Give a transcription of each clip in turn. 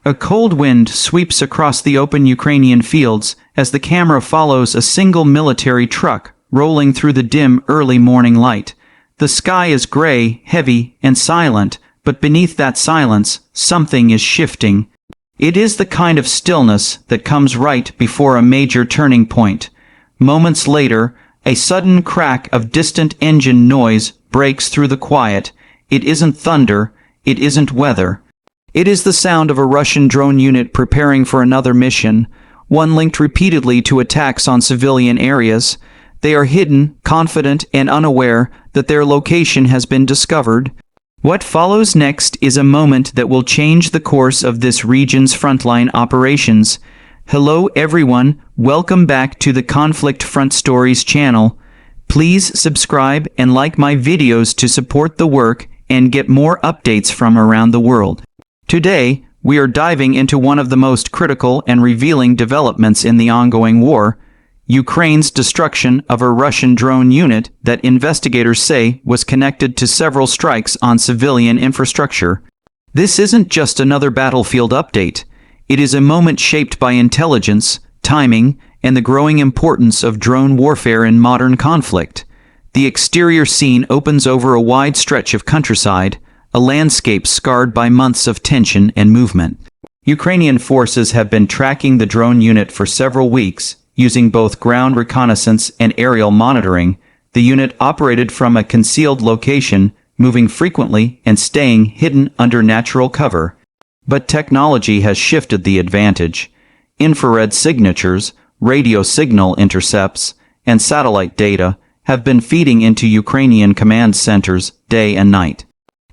A cold wind sweeps across the open Ukrainian fields as the camera follows a single military truck rolling through the dim early morning light. The sky is gray, heavy, and silent, but beneath that silence, something is shifting. It is the kind of stillness that comes right before a major turning point. Moments later, a sudden crack of distant engine noise breaks through the quiet. It isn't thunder, it isn't weather. It is the sound of a Russian drone unit preparing for another mission, one linked repeatedly to attacks on civilian areas. They are hidden, confident, and unaware that their location has been discovered. What follows next is a moment that will change the course of this region's frontline operations. Hello everyone, welcome back to the Conflict Front Stories channel. Please subscribe and like my videos to support the work and get more updates from around the world. Today, we are diving into one of the most critical and revealing developments in the ongoing war, Ukraine's destruction of a Russian drone unit that investigators say was connected to several strikes on civilian infrastructure. This isn't just another battlefield update. It is a moment shaped by intelligence, timing, and the growing importance of drone warfare in modern conflict. The exterior scene opens over a wide stretch of countryside, a landscape scarred by months of tension and movement. Ukrainian forces have been tracking the drone unit for several weeks, using both ground reconnaissance and aerial monitoring. The unit operated from a concealed location, moving frequently and staying hidden under natural cover. But technology has shifted the advantage. Infrared signatures, radio signal intercepts, and satellite data have been feeding into Ukrainian command centers day and night.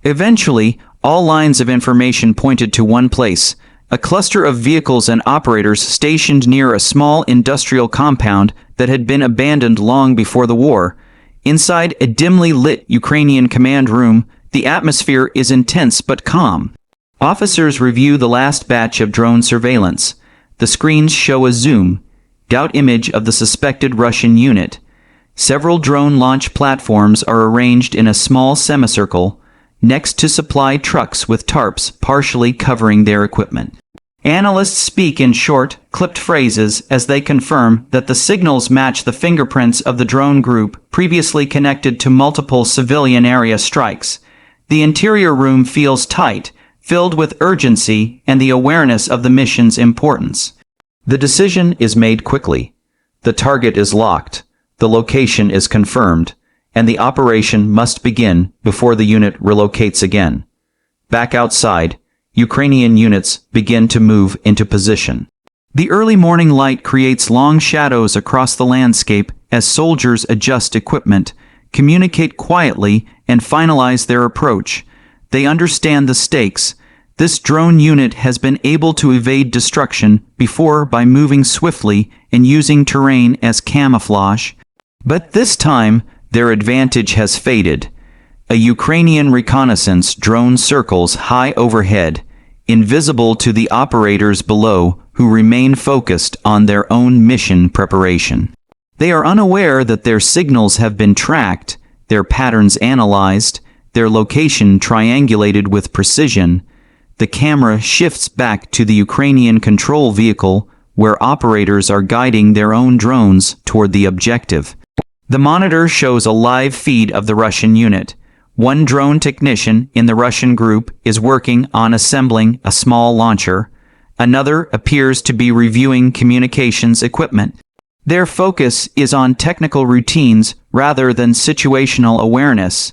Eventually, all lines of information pointed to one place, a cluster of vehicles and operators stationed near a small industrial compound that had been abandoned long before the war. Inside a dimly lit Ukrainian command room, the atmosphere is intense but calm. Officers review the last batch of drone surveillance. The screens show a zoomed-out image of the suspected Russian unit. Several drone launch platforms are arranged in a small semicircle, next to supply trucks with tarps partially covering their equipment. Analysts speak in short, clipped phrases as they confirm that the signals match the fingerprints of the drone group previously connected to multiple civilian area strikes. The interior room feels tight, filled with urgency and the awareness of the mission's importance. The decision is made quickly. The target is locked, the location is confirmed, and the operation must begin before the unit relocates again. Back outside, Ukrainian units begin to move into position. The early morning light creates long shadows across the landscape as soldiers adjust equipment, communicate quietly, and finalize their approach. They understand the stakes. This drone unit has been able to evade destruction before by moving swiftly and using terrain as camouflage. But this time, their advantage has faded. A Ukrainian reconnaissance drone circles high overhead, invisible to the operators below who remain focused on their own mission preparation. They are unaware that their signals have been tracked, their patterns analyzed, their location triangulated with precision. The camera shifts back to the Ukrainian control vehicle where operators are guiding their own drones toward the objective. The monitor shows a live feed of the Russian unit. One drone technician in the Russian group is working on assembling a small launcher. Another appears to be reviewing communications equipment. Their focus is on technical routines rather than situational awareness.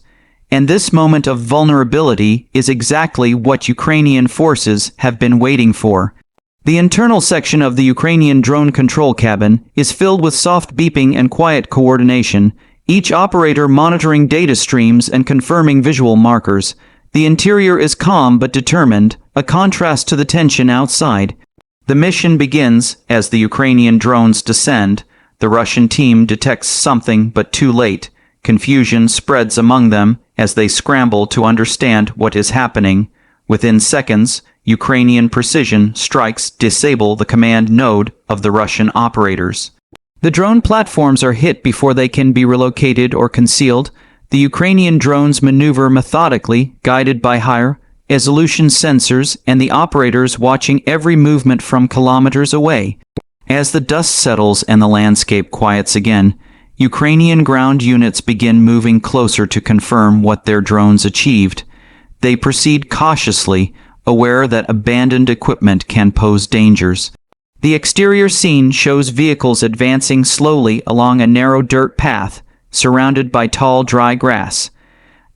And this moment of vulnerability is exactly what Ukrainian forces have been waiting for. The internal section of the Ukrainian drone control cabin is filled with soft beeping and quiet coordination, each operator monitoring data streams and confirming visual markers. The interior is calm but determined, a contrast to the tension outside. The mission begins as the Ukrainian drones descend. The Russian team detects something but too late. Confusion spreads among them as they scramble to understand what is happening. Within seconds, Ukrainian precision strikes disable the command node of the Russian operators. The drone platforms are hit before they can be relocated or concealed. The Ukrainian drones maneuver methodically, guided by higher, resolution sensors, and the operators watching every movement from kilometers away. As the dust settles and the landscape quiets again, Ukrainian ground units begin moving closer to confirm what their drones achieved. They proceed cautiously, aware that abandoned equipment can pose dangers. The exterior scene shows vehicles advancing slowly along a narrow dirt path, surrounded by tall, dry grass.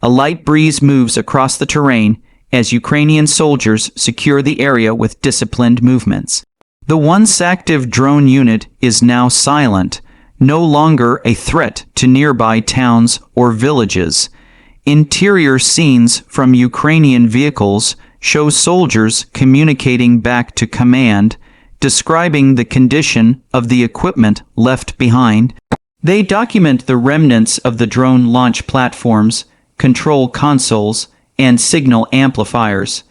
A light breeze moves across the terrain as Ukrainian soldiers secure the area with disciplined movements. The once active drone unit is now silent, no longer a threat to nearby towns or villages. Interior scenes from Ukrainian vehicles show soldiers communicating back to command, describing the condition of the equipment left behind. They document the remnants of the drone launch platforms, control consoles, and signal amplifiers.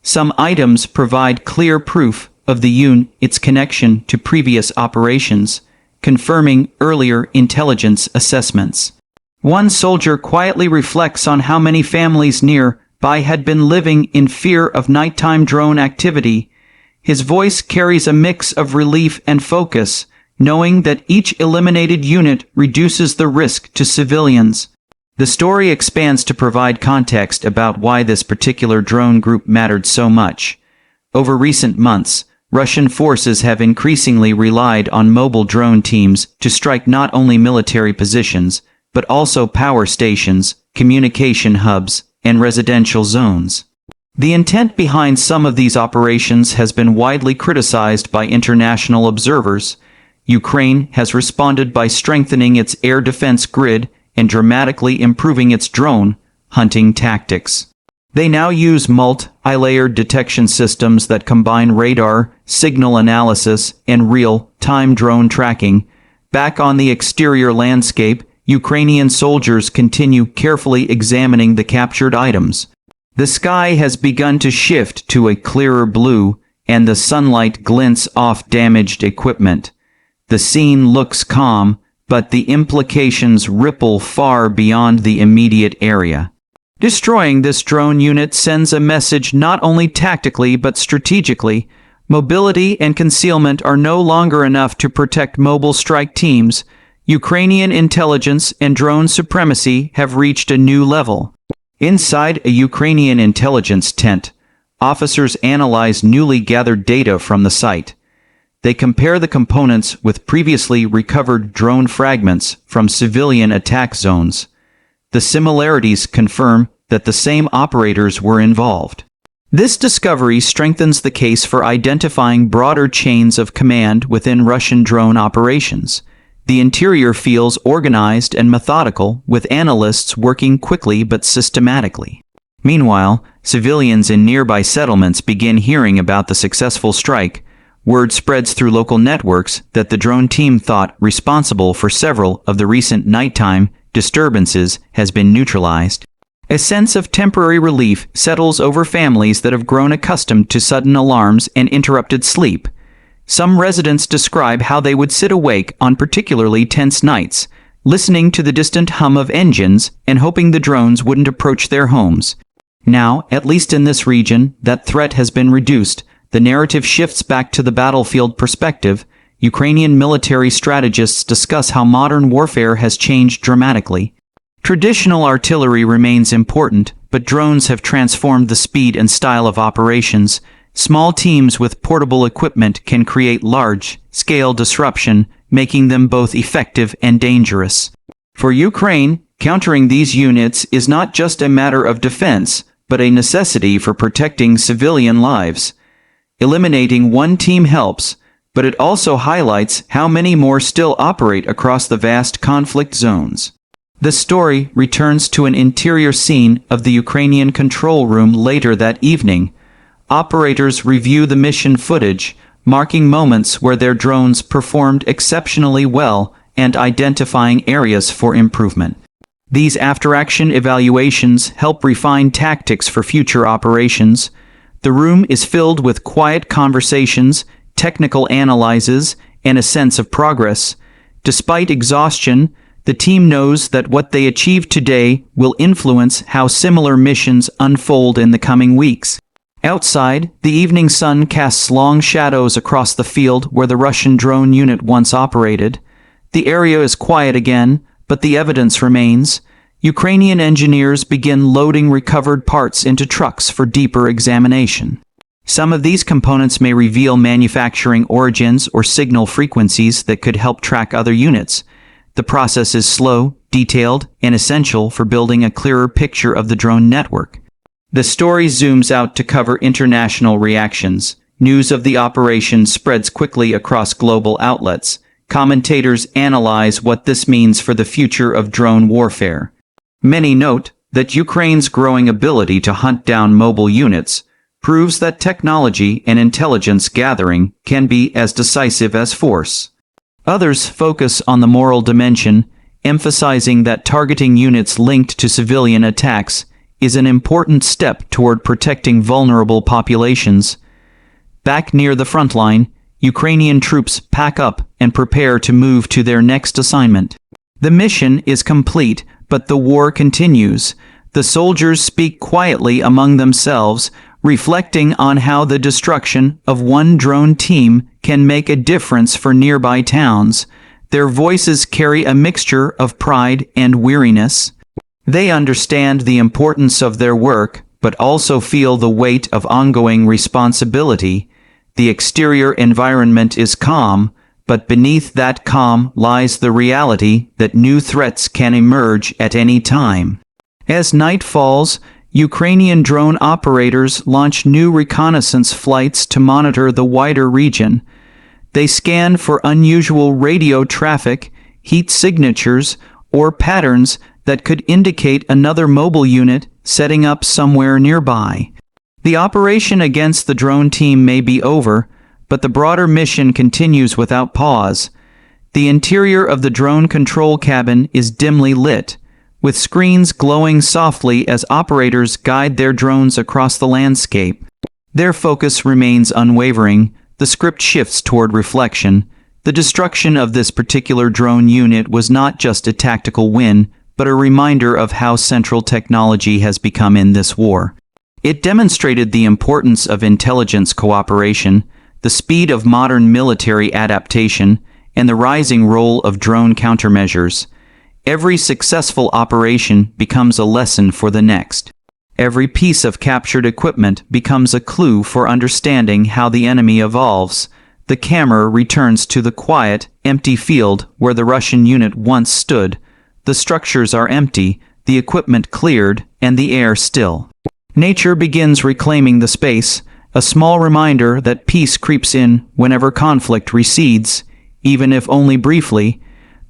Some items provide clear proof of the unit's connection to previous operations, confirming earlier intelligence assessments. One soldier quietly reflects on how many families nearby had been living in fear of nighttime drone activity. His voice carries a mix of relief and focus, knowing that each eliminated unit reduces the risk to civilians. The story expands to provide context about why this particular drone group mattered so much. Over recent months, Russian forces have increasingly relied on mobile drone teams to strike not only military positions, but also power stations, communication hubs, and residential zones. The intent behind some of these operations has been widely criticized by international observers. Ukraine has responded by strengthening its air defense grid and dramatically improving its drone hunting tactics. They now use multi-layered detection systems that combine radar, signal analysis, and real-time drone tracking. Back on the exterior landscape, Ukrainian soldiers continue carefully examining the captured items. The sky has begun to shift to a clearer blue, and the sunlight glints off damaged equipment. The scene looks calm, but the implications ripple far beyond the immediate area. Destroying this drone unit sends a message not only tactically but strategically. Mobility and concealment are no longer enough to protect mobile strike teams. Ukrainian intelligence and drone supremacy have reached a new level. Inside a Ukrainian intelligence tent, officers analyze newly gathered data from the site. They compare the components with previously recovered drone fragments from civilian attack zones. The similarities confirm that the same operators were involved. This discovery strengthens the case for identifying broader chains of command within Russian drone operations. The interior feels organized and methodical, with analysts working quickly but systematically. Meanwhile, civilians in nearby settlements begin hearing about the successful strike. Word spreads through local networks that the drone team thought responsible for several of the recent nighttime disturbances has been neutralized. A sense of temporary relief settles over families that have grown accustomed to sudden alarms and interrupted sleep. Some residents describe how they would sit awake on particularly tense nights, listening to the distant hum of engines and hoping the drones wouldn't approach their homes. Now, at least in this region, that threat has been reduced. The narrative shifts back to the battlefield perspective. Ukrainian military strategists discuss how modern warfare has changed dramatically. Traditional artillery remains important, but drones have transformed the speed and style of operations. Small teams with portable equipment can create large-scale disruption, making them both effective and dangerous. For Ukraine, countering these units is not just a matter of defense, but a necessity for protecting civilian lives. Eliminating one team helps, but it also highlights how many more still operate across the vast conflict zones. The story returns to an interior scene of the Ukrainian control room later that evening. Operators review the mission footage, marking moments where their drones performed exceptionally well and identifying areas for improvement. These after-action evaluations help refine tactics for future operations. The room is filled with quiet conversations, technical analyses, and a sense of progress. Despite exhaustion, The team knows that what they achieve today will influence how similar missions unfold in the coming weeks. Outside, the evening sun casts long shadows across the field where the Russian drone unit once operated. The area is quiet again, but the evidence remains. Ukrainian engineers begin loading recovered parts into trucks for deeper examination. Some of these components may reveal manufacturing origins or signal frequencies that could help track other units. The process is slow, detailed, and essential for building a clearer picture of the drone network. The story zooms out to cover international reactions. News of the operation spreads quickly across global outlets. Commentators analyze what this means for the future of drone warfare. Many note that Ukraine's growing ability to hunt down mobile units proves that technology and intelligence gathering can be as decisive as force. Others focus on the moral dimension, emphasizing that targeting units linked to civilian attacks is an important step toward protecting vulnerable populations. Back near the front line, Ukrainian troops pack up and prepare to move to their next assignment. The mission is complete, but the war continues. The soldiers speak quietly among themselves, reflecting on how the destruction of one drone team can make a difference for nearby towns. Their voices carry a mixture of pride and weariness. They understand the importance of their work, but also feel the weight of ongoing responsibility. The exterior environment is calm, but beneath that calm lies the reality that new threats can emerge at any time. As night falls, Ukrainian drone operators launch new reconnaissance flights to monitor the wider region. They scan for unusual radio traffic, heat signatures, or patterns that could indicate another mobile unit setting up somewhere nearby. The operation against the drone team may be over, but the broader mission continues without pause. The interior of the drone control cabin is dimly lit, with screens glowing softly as operators guide their drones across the landscape. Their focus remains unwavering. The script shifts toward reflection. The destruction of this particular drone unit was not just a tactical win, but a reminder of how central technology has become in this war. It demonstrated the importance of intelligence cooperation, the speed of modern military adaptation, and the rising role of drone countermeasures. Every successful operation becomes a lesson for the next. Every piece of captured equipment becomes a clue for understanding how the enemy evolves. The camera returns to the quiet, empty field where the Russian unit once stood. The structures are empty, the equipment cleared, and the air still. Nature begins reclaiming the space, a small reminder that peace creeps in whenever conflict recedes, even if only briefly.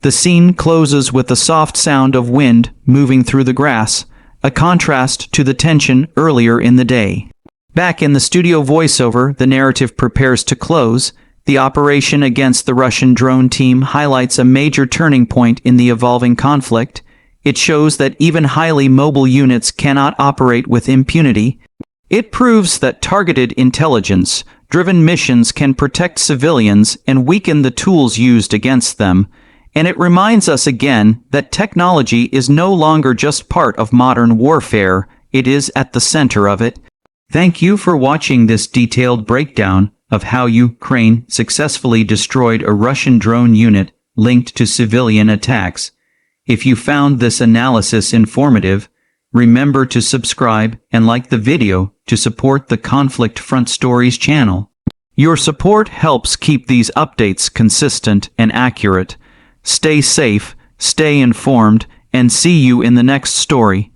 The scene closes with the soft sound of wind moving through the grass, a contrast to the tension earlier in the day. Back in the studio voiceover, the narrative prepares to close. The operation against the Russian drone team highlights a major turning point in the evolving conflict. It shows that even highly mobile units cannot operate with impunity. It proves that targeted intelligence-driven missions can protect civilians and weaken the tools used against them. And it reminds us again that technology is no longer just part of modern warfare, it is at the center of it. Thank you for watching this detailed breakdown of how Ukraine successfully destroyed a Russian drone unit linked to civilian attacks. If you found this analysis informative, remember to subscribe and like the video to support the Conflict Front Stories channel. Your support helps keep these updates consistent and accurate. Stay safe, stay informed, and see you in the next story.